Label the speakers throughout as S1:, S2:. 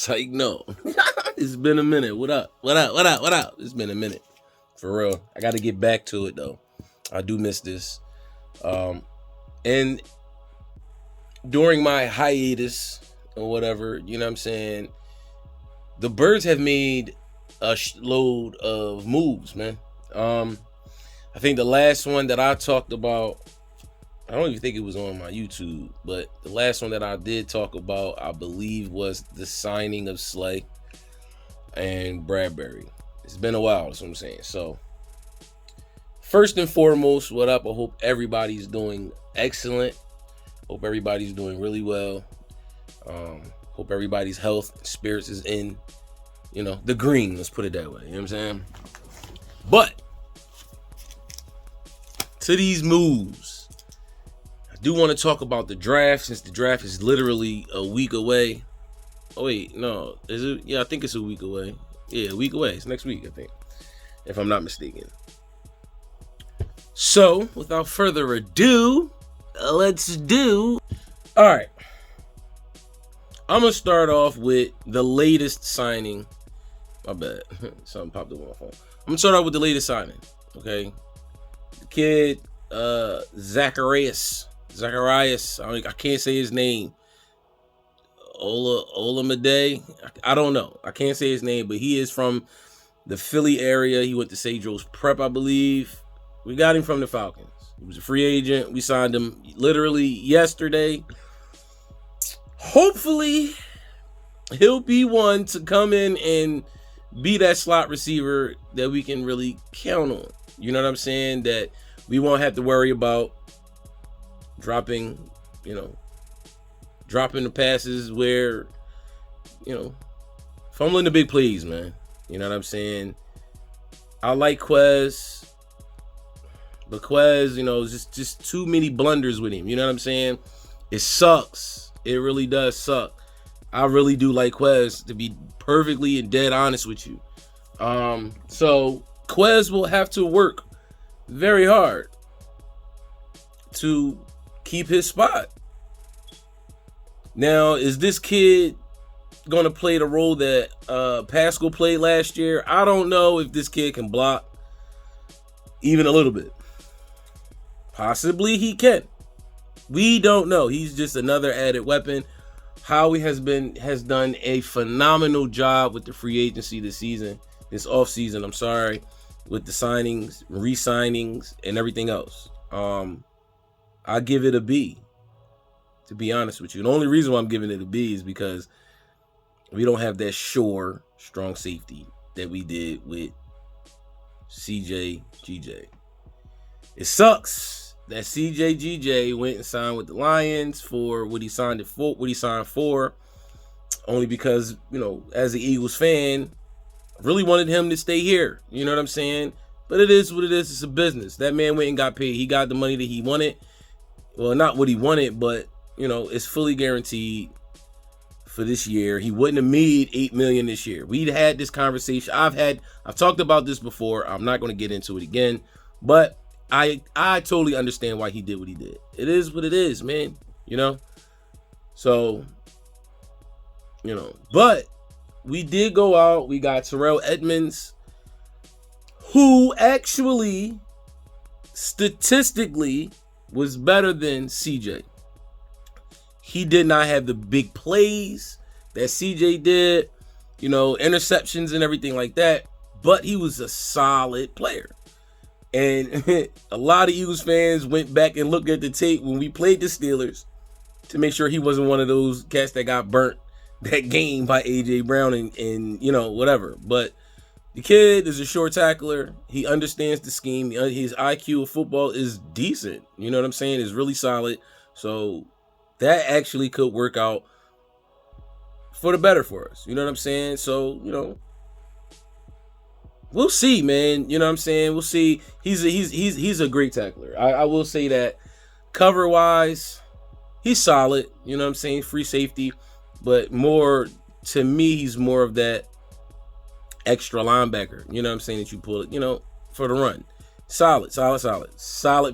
S1: Psych, no. It's been a minute. What up? What up? What up? What up? It's been a minute. For real. I got to get back to it, though. I do miss this. And during my hiatus or whatever, you know what I'm saying, the Birds have made a load of moves, man. I think the last one that I talked about, I don't even think it was on my YouTube, but the last one that I did talk about, I believe, was the signing of Slay and Bradbury. It's been a while, that's what I'm saying. So, first and foremost, what up? I hope everybody's doing excellent. Hope everybody's doing really well. Hope everybody's health and spirits is in, the green. Let's put it that way. You know what I'm saying? But, to these moves, I do want to talk about the draft, since the draft is literally a week away. Oh, wait, no. Is it? Yeah, I think it's a week away. Yeah, a week away. It's next week, I think, if I'm not mistaken. So, without further ado, let's do. All right. I'm going to start off with the latest signing. My bad. Something popped up on my phone. I'm going to start off with the latest signing. Okay. The kid, Zacharias. I can't say his name. Olamide. I don't know. I can't say his name, but he is from the Philly area. He went to St. Joe's Prep, I believe. We got him from the Falcons. He was a free agent. We signed him literally yesterday. Hopefully, he'll be one to come in and be that slot receiver that we can really count on. You know what I'm saying? That we won't have to worry about dropping the passes where, fumbling the big plays, man. You know what I'm saying? I like Quez. But Quez, just too many blunders with him. You know what I'm saying? It sucks. It really does suck. I really do like Quez, to be perfectly and dead honest with you. So Quez will have to work very hard to keep his spot. Now, is this kid going to play the role that Pascal played last year? I don't know if this kid can block even a little bit. Possibly he can. We don't know. He's just another added weapon. Howie has done a phenomenal job with the free agency this offseason, I'm sorry, with the signings, re-signings, and everything else. I give it a B, to be honest with you. The only reason why I'm giving it a B is because we don't have that sure, strong safety that we did with CJ GJ. It sucks that CJ GJ went and signed with the Lions for what he signed for, only because, as an Eagles fan, I really wanted him to stay here. You know what I'm saying? But it is what it is. It's a business. That man went and got paid. He got the money that he wanted. Well, not what he wanted, but, it's fully guaranteed for this year. He wouldn't have made $8 million this year. We'd had this conversation. I've talked about this before. I'm not going to get into it again, but I totally understand why he did what he did. It is what it is, man. So, but we did go out. We got Terrell Edmonds, who actually statistically was better than CJ. He did not have the big plays that CJ did, interceptions and everything like that, but he was a solid player. And a lot of Eagles fans went back and looked at the tape when we played the Steelers to make sure he wasn't one of those cats that got burnt that game by A.J. Brown and whatever. But the kid is a short tackler. He understands the scheme. His IQ of football is decent. You know what I'm saying? It's really solid. So that actually could work out for the better for us. You know what I'm saying? So, we'll see, man. You know what I'm saying? We'll see. He's a great tackler. I will say that. Cover wise, he's solid. You know what I'm saying? Free safety, but more to me, he's more of that extra linebacker. You know what I'm saying? That you pull it, for the run. Solid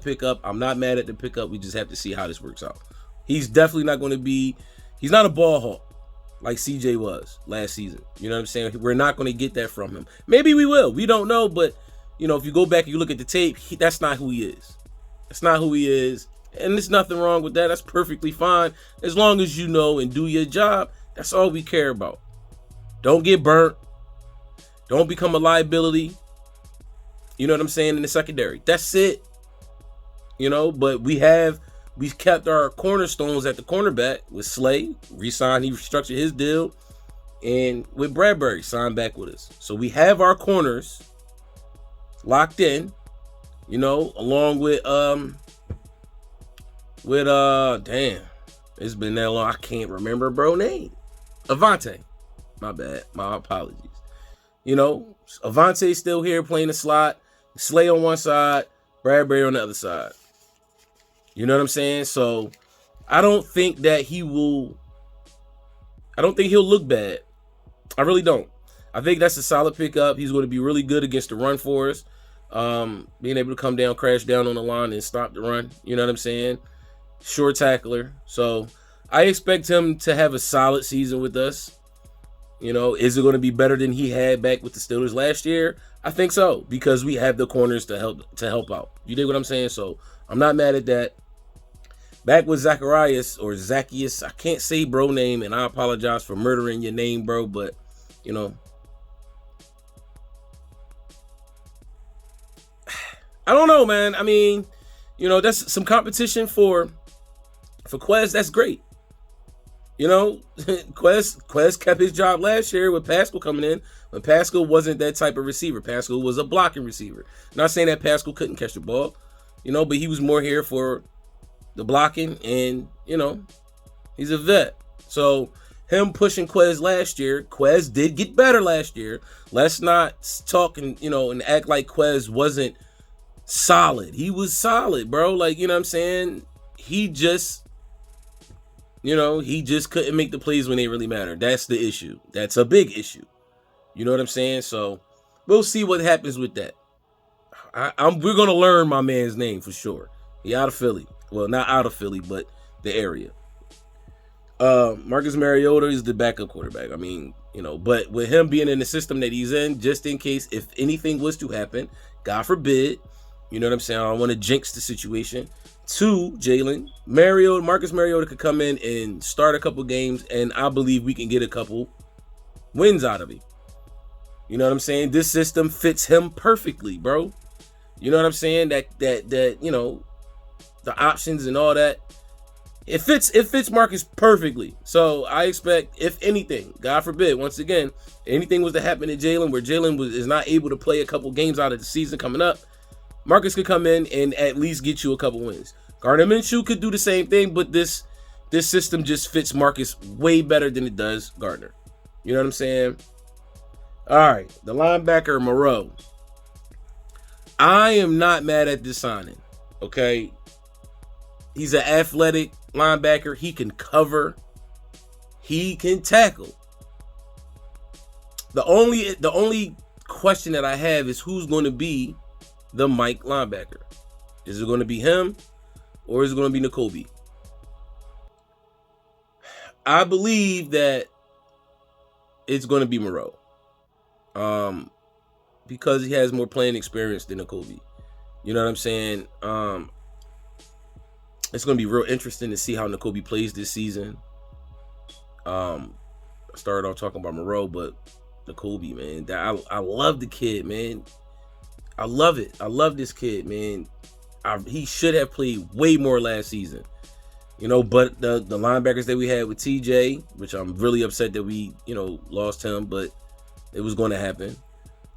S1: pickup. I'm not mad at the pickup. We just have to see how this works out. He's definitely not going to be. He's not a ball hawk. like CJ was last season. You know what I'm saying? We're not going to get that from him. Maybe we will. We don't know, but if you go back and you look at the tape, that's not who he is. That's not who he is. And there's nothing wrong with that. That's perfectly fine. As long as you know and do your job, that's all we care about. Don't get burnt. Don't become a liability. You know what I'm saying? In the secondary. That's it. But we've kept our cornerstones at the cornerback with Slay. Re-signed, he restructured his deal. And with Bradbury, signed back with us. So we have our corners locked in, along with damn, it's been that long. I can't remember name. Avante. My bad. My apologies. Avante's still here playing the slot. Slay on one side, Bradbury on the other side. You know what I'm saying? So I don't think he'll look bad. I really don't. I think that's a solid pickup. He's going to be really good against the run for us. Being able to come down, crash down on the line and stop the run. You know what I'm saying? Sure tackler. So I expect him to have a solid season with us. Is it going to be better than he had back with the Steelers last year? I think so, because we have the corners to help out. You dig what I'm saying? So I'm not mad at that. Back with Zacharias or Zacchaeus. I can't say bro name, and I apologize for murdering your name, bro, but I don't know, man. I mean, that's some competition for Quez. That's great. Quez kept his job last year with Pascal coming in, when Pascal wasn't that type of receiver. Pascal was a blocking receiver. Not saying that Pascal couldn't catch the ball, but he was more here for the blocking, and he's a vet. So him pushing Quez last year, Quez did get better last year. Let's not talk and act like Quez wasn't solid. He was solid, bro. Like, you know what I'm saying? He just couldn't make the plays when they really mattered. That's the issue. That's a big issue. You know what I'm saying? So we'll see what happens with that. We're going to learn my man's name for sure. He out of Philly. Well, not out of Philly, but the area. Marcus Mariota is the backup quarterback. I mean, but with him being in the system that he's in, just in case if anything was to happen, God forbid, you know what I'm saying? I don't want to jinx the situation. To Jalen, Marcus Mariota could come in and start a couple games, and I believe we can get a couple wins out of him. You know what I'm saying? This system fits him perfectly, bro. You know what I'm saying? That the options and all that. It fits Marcus perfectly. So I expect, if anything, God forbid, once again, anything was to happen to Jalen where Jalen is not able to play a couple games out of the season coming up, Marcus could come in and at least get you a couple wins. Gardner Minshew could do the same thing, but this system just fits Marcus way better than it does Gardner. You know what I'm saying? All right, the linebacker, Moreau. I am not mad at this signing, okay? He's an athletic linebacker. He can cover. He can tackle. The only question that I have is who's going to be the Mike linebacker. Is it going to be him or is it going to be N'Kobe? I believe that it's going to be Moreau. Because he has more playing experience than N'Kobe. You know what I'm saying? It's going to be real interesting to see how N'Kobe plays this season. I started off talking about Moreau, but N'Kobe, man, I love the kid, man. I love it. I love this kid, man. He should have played way more last season. But the linebackers that we had with TJ, which I'm really upset that we, lost him, but it was going to happen.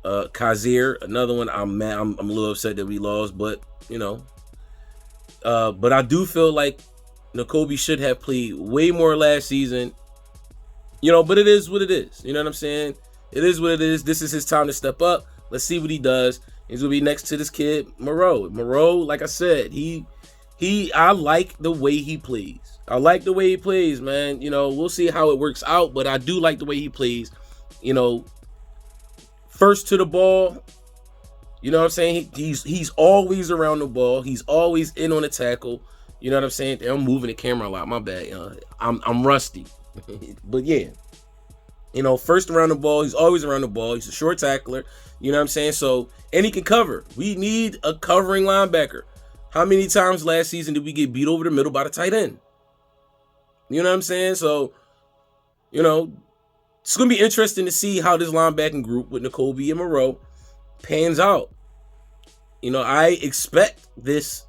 S1: Kazir, another one. I'm a little upset that we lost, but but I do feel like N'Kobe should have played way more last season. But it is what it is. You know what I'm saying? It is what it is. This is his time to step up. Let's see what he does. He's gonna be next to this kid, Moreau. Moreau, like I said, I like the way he plays. I like the way he plays, man. We'll see how it works out, but I do like the way he plays. First to the ball. You know what I'm saying? He's always around the ball. He's always in on the tackle. You know what I'm saying? I'm moving the camera a lot. My bad. I'm rusty. But yeah. First around the ball. He's always around the ball. He's a short tackler. You know what I'm saying? So, and he can cover. We need a covering linebacker. How many times last season did we get beat over the middle by the tight end? You know what I'm saying? So, it's going to be interesting to see how this linebacking group with Nakobe and Moreau pans out. I expect this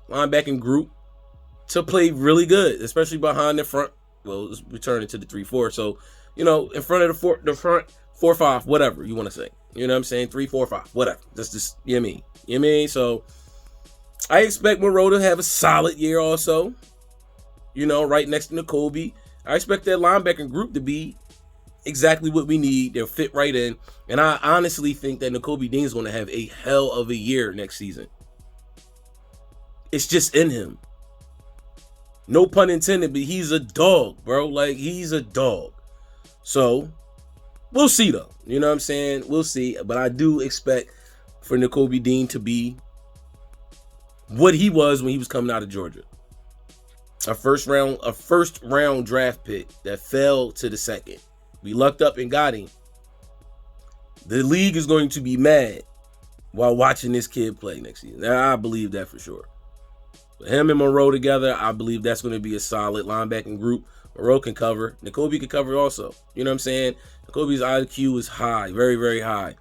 S1: linebacking group to play really good, especially behind the front. Well, let's return it to the 3-4. So, in front of the front 4-5, whatever you want to say. You know what I'm saying? 3-4-5, whatever. That's just, you know what I mean? So, I expect Moreau to have a solid year also. Right next to Nakobe. I expect that linebacking group to be exactly what we need. They'll fit right in. And I honestly think that Nakobe Dean is going to have a hell of a year next season. It's just in him. No pun intended, but he's a dog, bro. Like, he's a dog. So, we'll see, though. You know what I'm saying? We'll see. But I do expect for Nakobe Dean to be what he was when he was coming out of Georgia. A first round draft pick that fell to the second. We lucked up and got him. The league is going to be mad while watching this kid play next season. Now, I believe that for sure. But him and Moreau together, I believe that's going to be a solid linebacking group. Moreau can cover. Nakobe can cover also. You know what I'm saying? Nakobe's IQ is high, very, very high.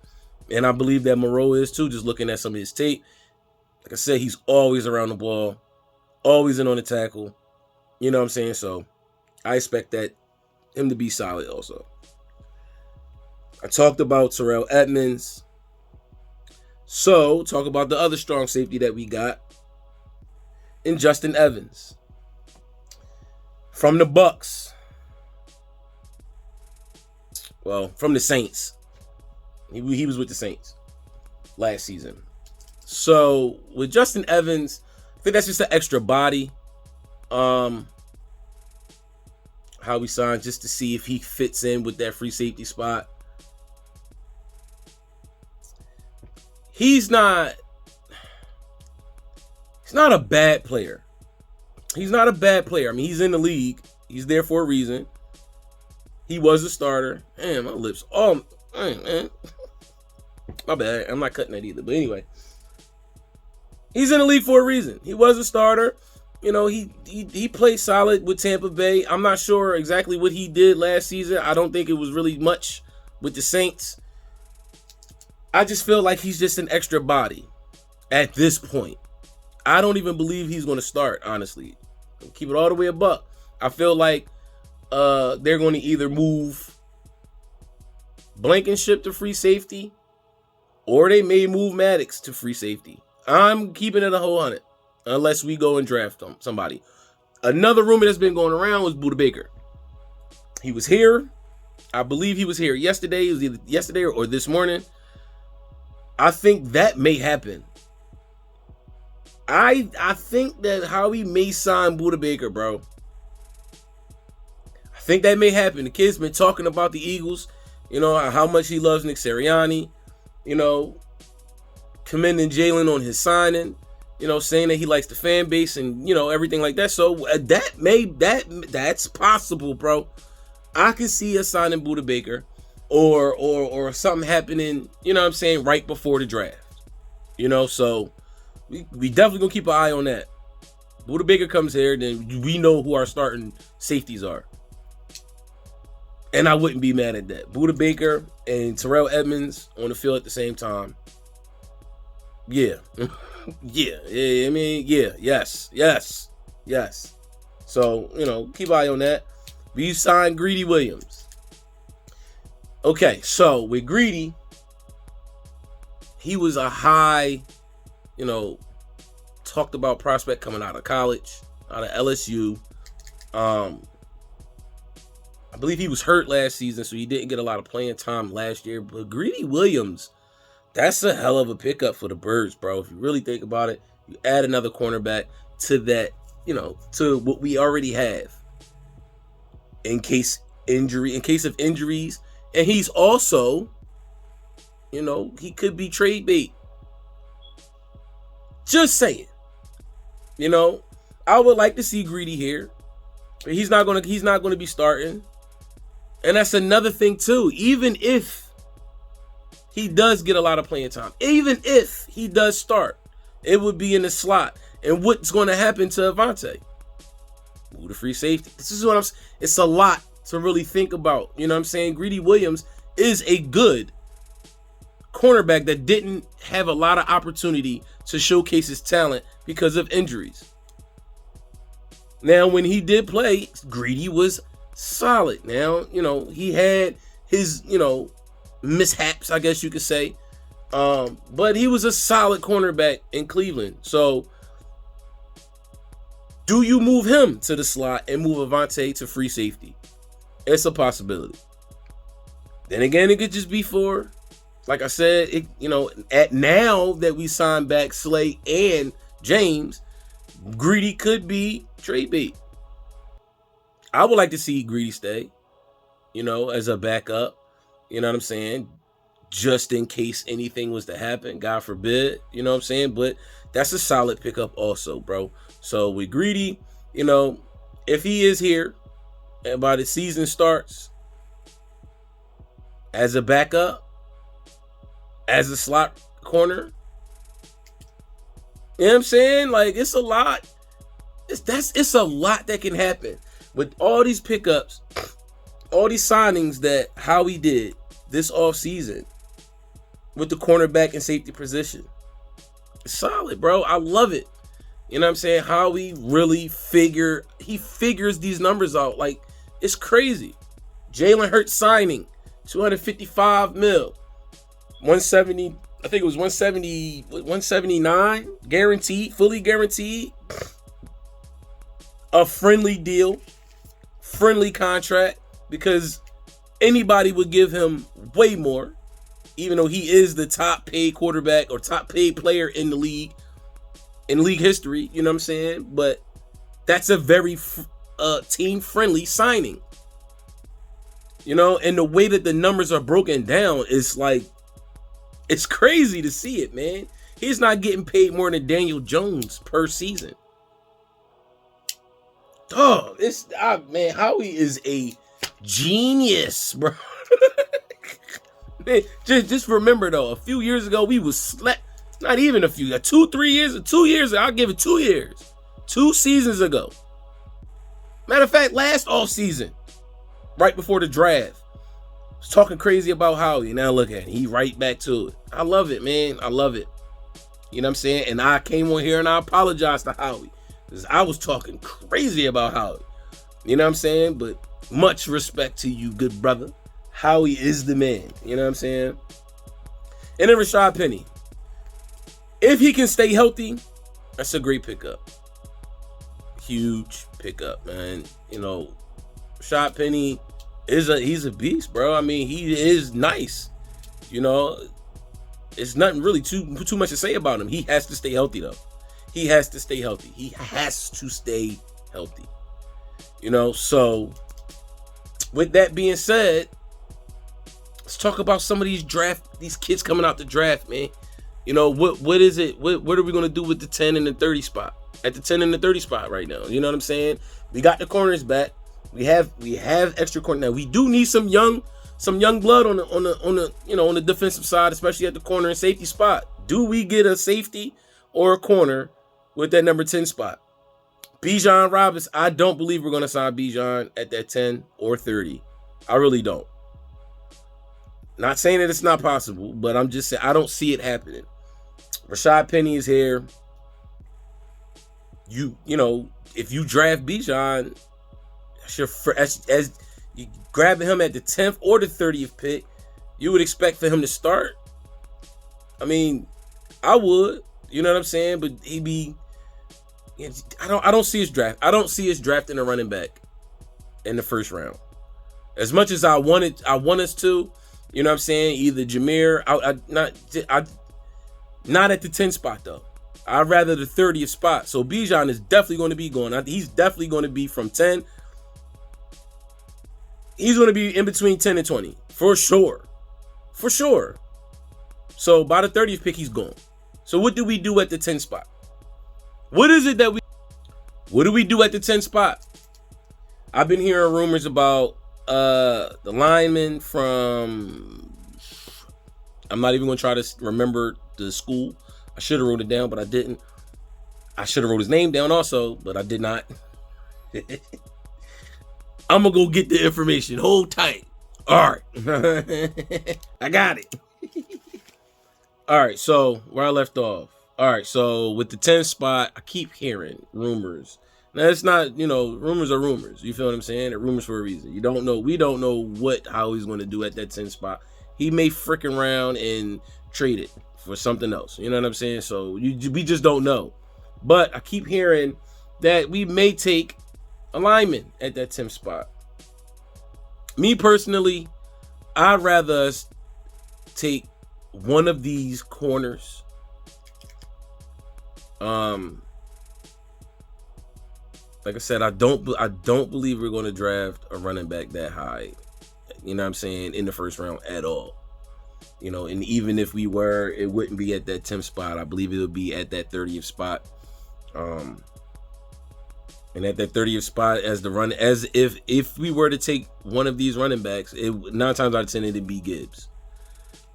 S1: And I believe that Moreau is too, just looking at some of his tape. Like I said, he's always around the ball, always in on the tackle. You know what I'm saying? So I expect him to be solid also. I talked about Terrell Edmonds. So talk about the other strong safety that we got in Justin Evans from the Bucks. Well, from the Saints. He was with the Saints last season. So with Justin Evans, I think that's just an extra body. Howie signed just to see if he fits in with that free safety spot. He's not a bad player. He's not a bad player. I mean, he's in the league. He's there for a reason. He was a starter. Man, my lips. Oh, man. My bad. I'm not cutting that either. But anyway. He's in the league for a reason. He was a starter. He played solid with Tampa Bay. I'm not sure exactly what he did last season. I don't think it was really much with the Saints. I just feel like he's just an extra body at this point. I don't even believe he's going to start, honestly. Keep it all the way a buck. I feel like they're going to either move Blankenship to free safety or they may move Maddox to free safety. I'm keeping it a whole 100 unless we go and draft somebody. Another rumor that's been going around was Budda Baker. He was here. I believe he was here yesterday. It was either yesterday or this morning. I think that may happen. I think that Howie may sign Budda Baker, bro. I think that may happen. The kid's been talking about the Eagles, how much he loves Nick Sirianni, commending Jalen on his signing, saying that he likes the fan base and, everything like that. So that's possible, bro. I can see us signing Budda Baker or something happening, right before the draft. So we definitely gonna keep an eye on that. Budda Baker comes here, then we know who our starting safeties are. And I wouldn't be mad at that. Budda Baker and Terrell Edmonds on the field at the same time. Yeah. Yes. So, keep an eye on that. We signed Greedy Williams. Okay, so with Greedy, he was a high, talked about prospect coming out of college, out of LSU. I believe he was hurt last season, so he didn't get a lot of playing time last year. But Greedy Williams, that's a hell of a pickup for the Birds, bro. If you really think about it, you add another cornerback to that, to what we already have in case of injuries. And he's also, he could be trade bait. Just saying. I would like to see Greedy here. He's not gonna be starting. And that's another thing too. Even if he does get a lot of playing time, even if he does start, it would be in the slot. And what's going to happen to Avante? Move to free safety. This is what I'm saying. It's a lot to really think about. You know what I'm saying? Greedy Williams is a good cornerback that didn't have a lot of opportunity to showcase his talent because of injuries. Now, when he did play, Greedy was solid. Now, he had his, mishaps, I guess you could say. But he was a solid cornerback in Cleveland. So, do you move him to the slot and move Avante to free safety? It's a possibility. Then again, it could just be for, like I said, at now that we signed back Slay and James, Greedy could be trade bait. I would like to see Greedy stay, as a backup. You know what I'm saying? Just in case anything was to happen, God forbid. You know what I'm saying? But that's a solid pickup also, bro. So with Greedy, if he is here and by the season starts as a backup, as a slot corner, you know what I'm saying? Like, it's a lot. It's a lot that can happen with all these pickups, all these signings that Howie did this offseason with the cornerback and safety position. It's solid, bro. I love it. You know what I'm saying? Howie really figures these numbers out. Like, it's crazy. Jalen Hurts signing, $255 million, 170. I think it was 170, 179 guaranteed, fully guaranteed. A friendly deal, friendly contract, because anybody would give him way more, even though he is the top paid quarterback or top paid player in the league, in league history. You know what I'm saying? But that's a very team friendly signing. And the way that the numbers are broken down is like, it's crazy to see it, man. He's not getting paid more than Daniel Jones per season. Oh, man, Howie is a genius, bro. Man, just remember though, a few years ago we was slept. Not even a few, 2 years. I'll give it 2 years. 2 seasons ago. Matter of fact, last off season, right before the draft, was talking crazy about Howie. Now look at it, he right back to it. I love it, man. I love it. You know what I'm saying? And I came on here and I apologized to Howie, because I was talking crazy about Howie. You know what I'm saying? But much respect to you, good brother. Howie is the man. You know what I'm saying? And then Rashad Penny. If he can stay healthy, that's a great pickup. Huge pickup, man. Rashad Penny he's a beast, bro. I mean, he is nice. It's nothing really too much to say about him. He has to stay healthy, though. He has to stay healthy. So with that being said, let's talk about some of these kids coming out the draft, man. What is it? What are we going to do with the 10 and the 30 spot? At the 10 and the 30 spot right now. You know what I'm saying? We got the corners back. We have extra corner. Now we do need some young blood on the defensive side, especially at the corner and safety spot. Do we get a safety or a corner with that number 10 spot? Bijan Robinson, I don't believe we're going to sign Bijan at that 10 or 30. I really don't. Not saying that it's not possible, but I'm just saying I don't see it happening. Rashad Penny is here. If you draft Bijan, as you grabbing him at the 10th or the 30th pick, you would expect for him to start. I mean, I would. You know what I'm saying? But I don't see his draft. I don't see his drafting a running back in the first round. As much as I want us to, you know what I'm saying? Either Jameer, not at the 10 spot though. I'd rather the 30th spot. So Bijan is definitely going to be going. He's definitely going to be from 10. He's going to be in between 10 and 20 for sure. For sure. So by the 30th pick, he's gone. So what do we do at the 10 spot? What do we do at the 10 spot? I've been hearing rumors about The lineman from, I'm not even gonna try to remember the school. I should have wrote it down, but I didn't. I should have wrote his name down also, but I did not. I'm gonna go get the information. Hold tight. All right. I got it. All right, so where I left off. All right, so with the 10th spot, I keep hearing rumors. Now it's not, rumors are rumors. You feel what I'm saying? They're rumors for a reason. You don't know. We don't know what Howie's going to do at that 10th spot. He may frickin' round and trade it for something else. You know what I'm saying? So we just don't know. But I keep hearing that we may take a lineman at that 10th spot. Me personally, I'd rather us take one of these corners. Like I said, I don't believe we're going to draft a running back that high. You know what I'm saying? In the first round at all. And even if we were, it wouldn't be at that 10th spot. I believe it would be at that 30th spot. And at that 30th spot as if we were to take one of these running backs, 9 times out of 10 it'd be Gibbs.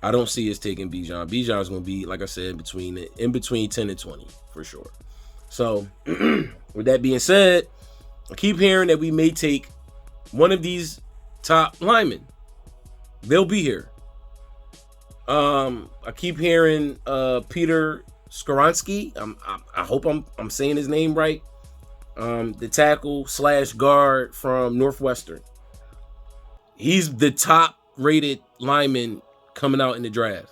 S1: I don't see us taking Bijan. Bijan's going to be, like I said, in between 10 and 20 for sure. So with that being said, I keep hearing that we may take one of these top linemen. They'll be here. I keep hearing Peter Skoronski. I hope I'm saying his name right. The tackle / guard from Northwestern. He's the top rated lineman coming out in the draft.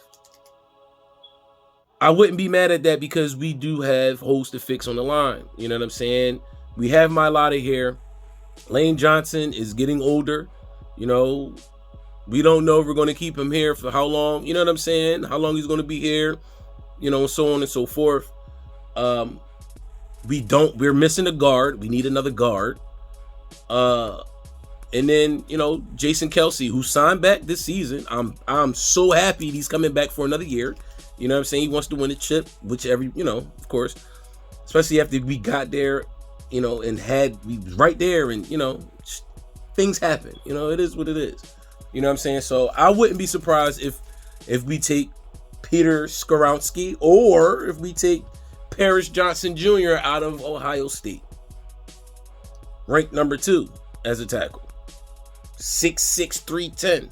S1: I wouldn't be mad at that because we do have holes to fix on the line. You know what I'm saying? We have Mailata here. Lane Johnson is getting older. We don't know if we're going to keep him here for how long. You know what I'm saying? How long he's going to be here. So on and so forth. We're missing a guard. We need another guard. And then, Jason Kelsey, who signed back this season. I'm so happy he's coming back for another year. You know what I'm saying? He wants to win a chip, whichever, of course, especially after we got there, and we was right there and, things happen. It is what it is. You know what I'm saying? So I wouldn't be surprised if we take Peter Skoronski or if we take Paris Johnson Jr. out of Ohio State. Ranked number 2 as a tackle. 6'6", 310.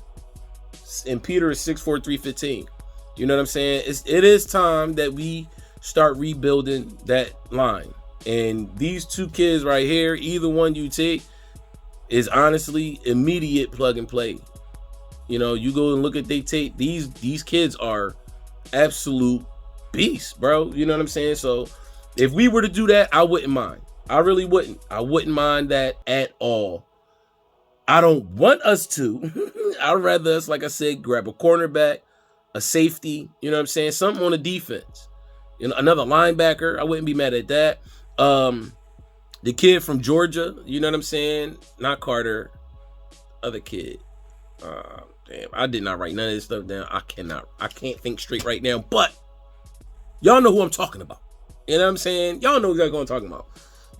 S1: And Peter is 6'4", 315. You know what I'm saying? It is time that we start rebuilding that line. And these two kids right here, either one you take, is honestly immediate plug and play. You go and look at they tape. These kids are absolute beasts, bro. You know what I'm saying? So if we were to do that, I wouldn't mind. I really wouldn't. I wouldn't mind that at all. I don't want us to. I'd rather us, like I said, grab a cornerback, a safety, you know what I'm saying? Something on the defense. Another linebacker. I wouldn't be mad at that. The kid from Georgia, you know what I'm saying? Not Carter. Other kid. Damn, I did not write none of this stuff down. I can't think straight right now, but y'all know who I'm talking about. You know what I'm saying? Y'all know exactly what I'm talking about.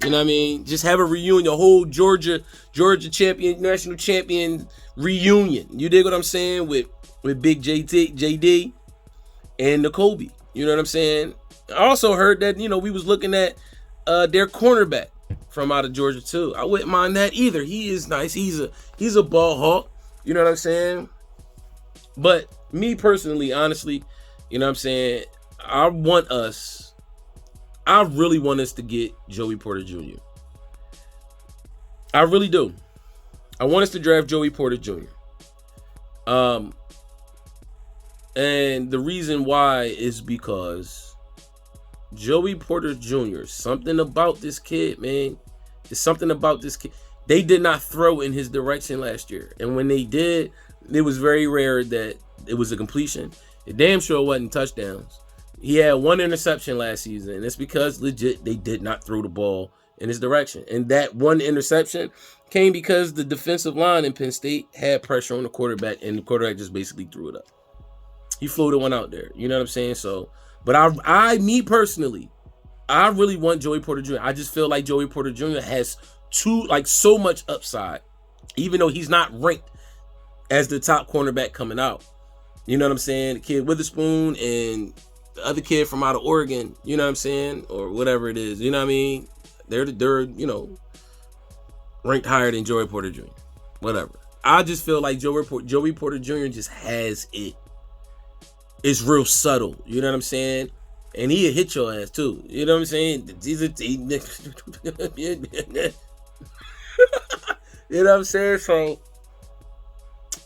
S1: You know what I mean? Just have a reunion, a whole Georgia champion, national champion reunion. You dig what I'm saying? With Big JD and the Kobe. You know what I'm saying? I also heard that, we was looking at their cornerback from out of Georgia too. I wouldn't mind that either. He is nice. He's a ball hawk. You know what I'm saying? But me personally, honestly, you know what I'm saying? I really want us to get Joey Porter Jr. I really do. I want us to draft Joey Porter Jr. And the reason why is because Joey Porter Jr., something about this kid, man. There's something about this kid. They did not throw in his direction last year. And when they did, it was very rare that it was a completion. It damn sure wasn't touchdowns. He had one interception last season, and it's because legit they did not throw the ball in his direction. And that one interception came because the defensive line in Penn State had pressure on the quarterback, and the quarterback just basically threw it up. He floated one out there. You know what I'm saying? So, but me personally, I really want Joey Porter Jr. I just feel like Joey Porter Jr. has so much upside even though he's not ranked as the top cornerback coming out. You know what I'm saying? The kid Witherspoon and the other kid from out of Oregon, you know what I'm saying? Or whatever it is, you know what I mean? They're ranked higher than Joey Porter Jr. Whatever. I just feel like Joey Porter Jr. just has it. It's real subtle, you know what I'm saying? And he'll hit your ass too. You know what I'm saying? You know what I'm saying? So,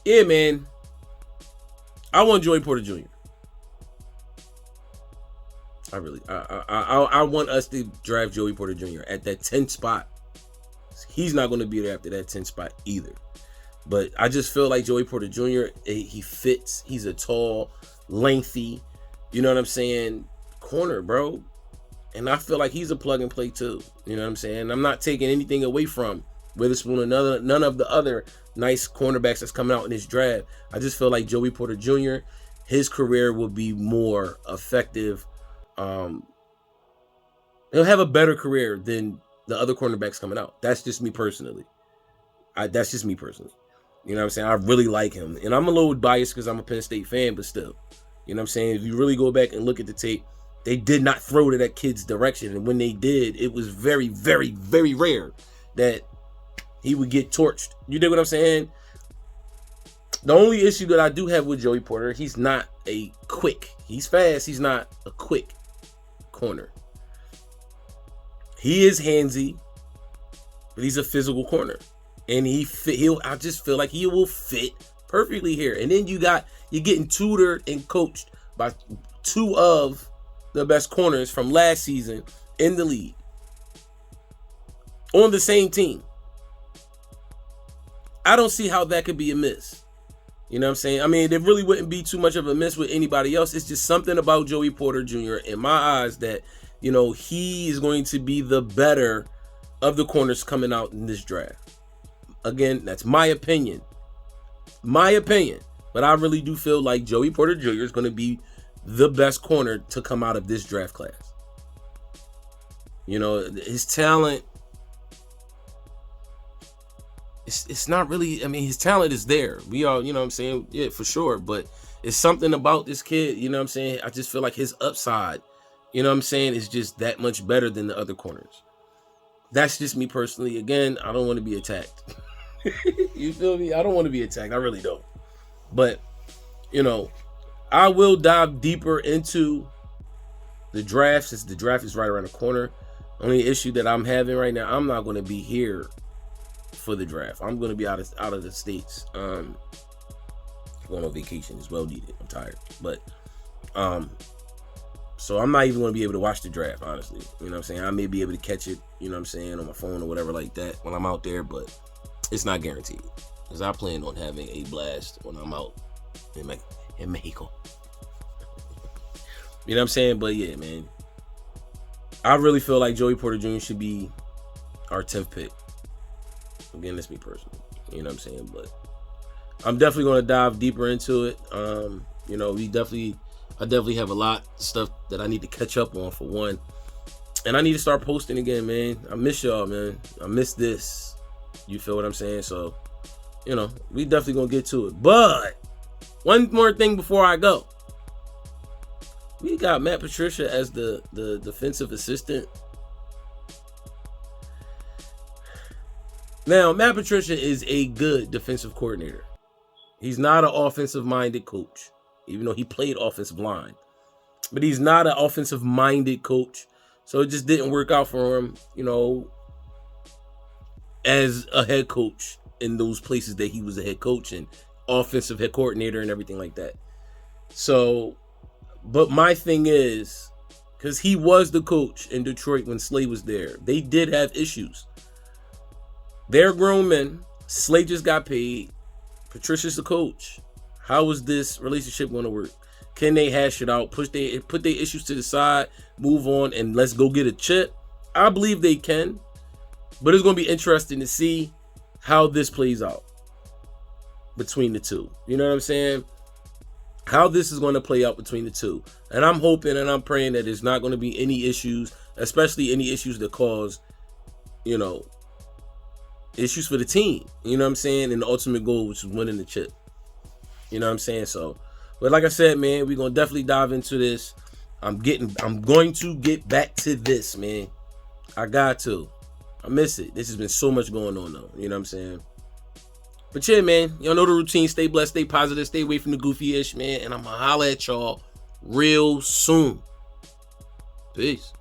S1: yeah, man. I want Joey Porter Jr. I want us to draft Joey Porter Jr. at that 10 spot. He's not going to be there after that 10 spot either. But I just feel like Joey Porter Jr., he fits. He's a tall, lengthy, you know what I'm saying, corner, bro. And I feel like he's a plug and play too. You know what I'm saying? I'm not taking anything away from Witherspoon or none of the other nice cornerbacks that's coming out in this draft. I just feel like Joey Porter Jr., his career will be more effective. He'll have a better career than the other cornerbacks coming out. That's just me personally. That's just me personally. You know what I'm saying? I really like him. And I'm a little biased because I'm a Penn State fan, but still. You know what I'm saying? If you really go back and look at the tape, they did not throw to that kid's direction. And when they did, it was very, very, very rare that he would get torched. You dig what I'm saying? The only issue that I do have with Joey Porter, he's not a quick. He's fast. He's not a quick corner. He is handsy, but he's a physical corner. And I just feel like he will fit perfectly here. And then you're getting tutored and coached by two of the best corners from last season in the league on the same team. I don't see how that could be a miss. You know what I'm saying? I mean, there really wouldn't be too much of a miss with anybody else. It's just something about Joey Porter Jr. in my eyes that, you know, he is going to be the better of the corners coming out in this draft. Again, that's my opinion. But I really do feel like Joey Porter Jr. is going to be the best corner to come out of this draft class. You know, his talent, it's not really, I mean, his talent is there. We all, you know what I'm saying? Yeah, for sure. But it's something about this kid, you know what I'm saying? I just feel like his upside, you know what I'm saying, is just that much better than the other corners. That's just me personally. Again, I don't want to be attacked. You feel me? I don't want to be attacked. I really don't. But, you know, I will dive deeper into the draft since the draft is right around the corner. Only issue that I'm having right now, I'm not going to be here for the draft. I'm going to be out of the States. Going on vacation is well needed. I'm tired. But, so I'm not even going to be able to watch the draft, honestly. You know what I'm saying? I may be able to catch it, you know what I'm saying, on my phone or whatever like that when I'm out there, but it's not guaranteed. Because I plan on having a blast when I'm out in Mexico. You know what I'm saying? But yeah, man. I really feel like Joey Porter Jr. should be our 10th pick. Again, that's me personally. You know what I'm saying? But I'm definitely going to dive deeper into it. You know, I definitely have a lot of stuff that I need to catch up on, for one. And I need to start posting again, man. I miss y'all, man. I miss this. You feel what I'm saying? So, you know, we definitely going to get to it. But one more thing before I go. We got Matt Patricia as the defensive assistant. Now, Matt Patricia is a good defensive coordinator. He's not an offensive-minded coach, even though he played offensive line. But he's not an offensive-minded coach. So it just didn't work out for him, you know, as a head coach in those places that he was a head coach and offensive head coordinator and everything like that. So, but my thing is, because he was the coach in Detroit when Slay was there, they did have issues. They're grown men. Slay just got paid. Patricia's the coach. How is this relationship going to work? Can they hash it out, put their issues to the side, move on, and let's go get a chip? I believe they can. But it's going to be interesting to see how this plays out between the two. You know what I'm saying? How this is going to play out between the two. And I'm hoping and I'm praying that there's not going to be any issues, especially any issues that cause, you know, issues for the team. You know what I'm saying? And the ultimate goal, which is winning the chip. You know what I'm saying? So, but like I said, man, we're gonna definitely dive into this. I'm going to get back to this, man. I got to. I miss it. This has been so much going on though. You know what I'm saying? But yeah, man, y'all know the routine. Stay blessed, stay positive, stay away from the goofy-ish, man. And I'm gonna holla at y'all real soon. Peace.